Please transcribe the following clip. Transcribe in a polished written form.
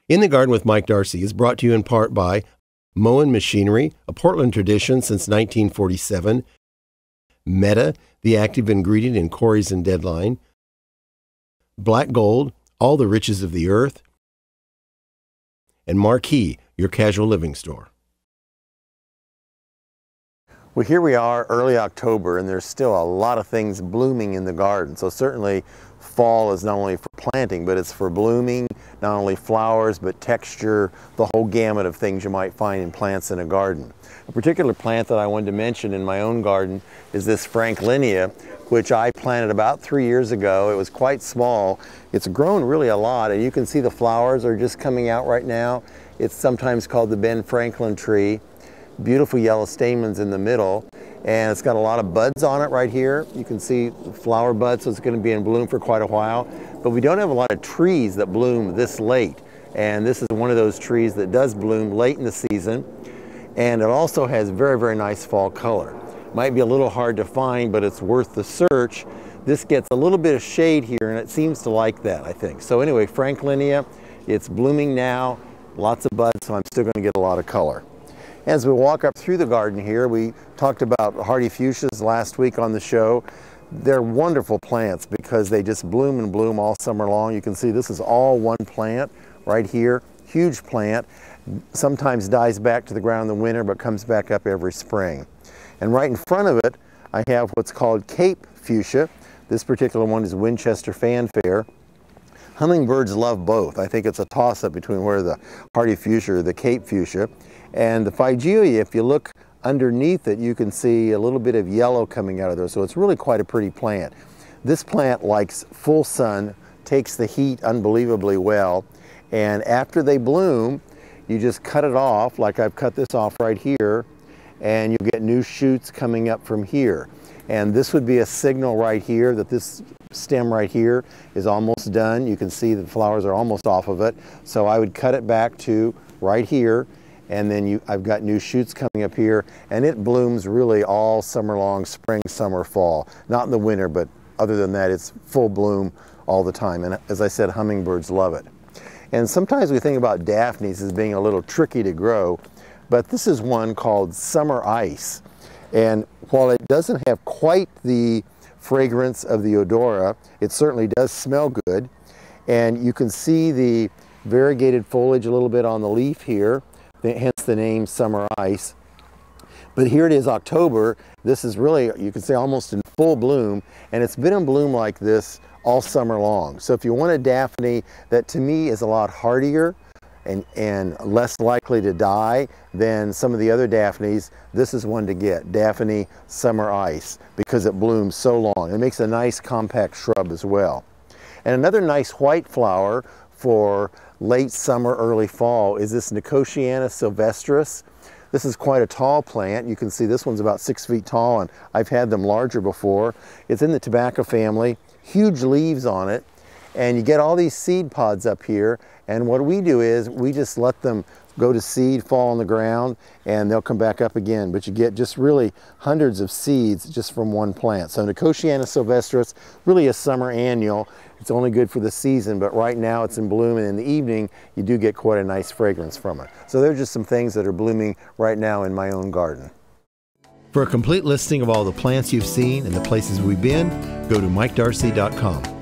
In the Garden with Mike Darcy is brought to you in part by Moen Machinery, a Portland tradition since 1947, Meta, the active ingredient in Corey's and Deadline, Black Gold, all the riches of the earth, and Marquee, your casual living store. Well, here we are, early October, and there's still a lot of things blooming in the garden. So certainly fall is not only for planting, but it's for blooming, not only flowers, but texture, the whole gamut of things you might find in plants in a garden. A particular plant that I wanted to mention in my own garden is this Franklinia, which I planted about 3 years ago. It was quite small. It's grown really a lot, and you can see the flowers are just coming out right now. It's sometimes called the Ben Franklin tree. Beautiful yellow stamens in the middle, and it's got a lot of buds on it right here. You can see flower buds, so it's going to be in bloom for quite a while. But we don't have a lot of trees that bloom this late, and this is one of those trees that does bloom late in the season, and it also has very, very nice fall color. Might be a little hard to find, but it's worth the search. This gets a little bit of shade here, and it seems to like that, I think. So anyway, Franklinia, it's blooming now, lots of buds, so I'm still going to get a lot of color. As we walk up through the garden here, we talked about hardy fuchsias last week on the show. They're wonderful plants because they just bloom and bloom all summer long. You can see this is all one plant right here, huge plant. Sometimes dies back to the ground in the winter, but comes back up every spring. And right in front of it, I have what's called Cape fuchsia. This particular one is Winchester fanfare. Hummingbirds love both. I think it's a toss-up between where the hardy fuchsia or the Cape fuchsia. And the Phygelia, if you look underneath it, you can see a little bit of yellow coming out of there. So it's really quite a pretty plant. This plant likes full sun, takes the heat unbelievably well. And after they bloom, you just cut it off, like I've cut this off right here, and you'll get new shoots coming up from here. And this would be a signal right here that this stem right here is almost done. You can see the flowers are almost off of it. So I would cut it back to right here, and then I've got new shoots coming up here, and it blooms really all summer long, spring, summer, fall. Not in the winter, but other than that, it's full bloom all the time. And as I said, hummingbirds love it. And sometimes we think about Daphnes as being a little tricky to grow, but this is one called Summer Ice. And while it doesn't have quite the fragrance of the odora, it certainly does smell good. And you can see the variegated foliage a little bit on the leaf here, hence the name Summer Ice. But here it is, October. This is really, you can say, almost in full bloom, and it's been in bloom like this all summer long. So if you want a Daphne that to me is a lot hardier and less likely to die than some of the other Daphnes, this is one to get, Daphne Summer Ice, because it blooms so long. It makes a nice compact shrub as well. And another nice white flower for late summer, early fall is this Nicotiana sylvestris. This is quite a tall plant. You can see this one's about 6 feet tall, and I've had them larger before. It's in the tobacco family, huge leaves on it, and you get all these seed pods up here, and what we do is we just let them go to seed, fall on the ground, and they'll come back up again. But you get just really hundreds of seeds just from one plant. So Nicotiana sylvestris, really a summer annual. It's only good for the season, but right now it's in bloom, and in the evening you do get quite a nice fragrance from it. So they're just some things that are blooming right now in my own garden. For a complete listing of all the plants you've seen and the places we've been, go to mikedarcy.com.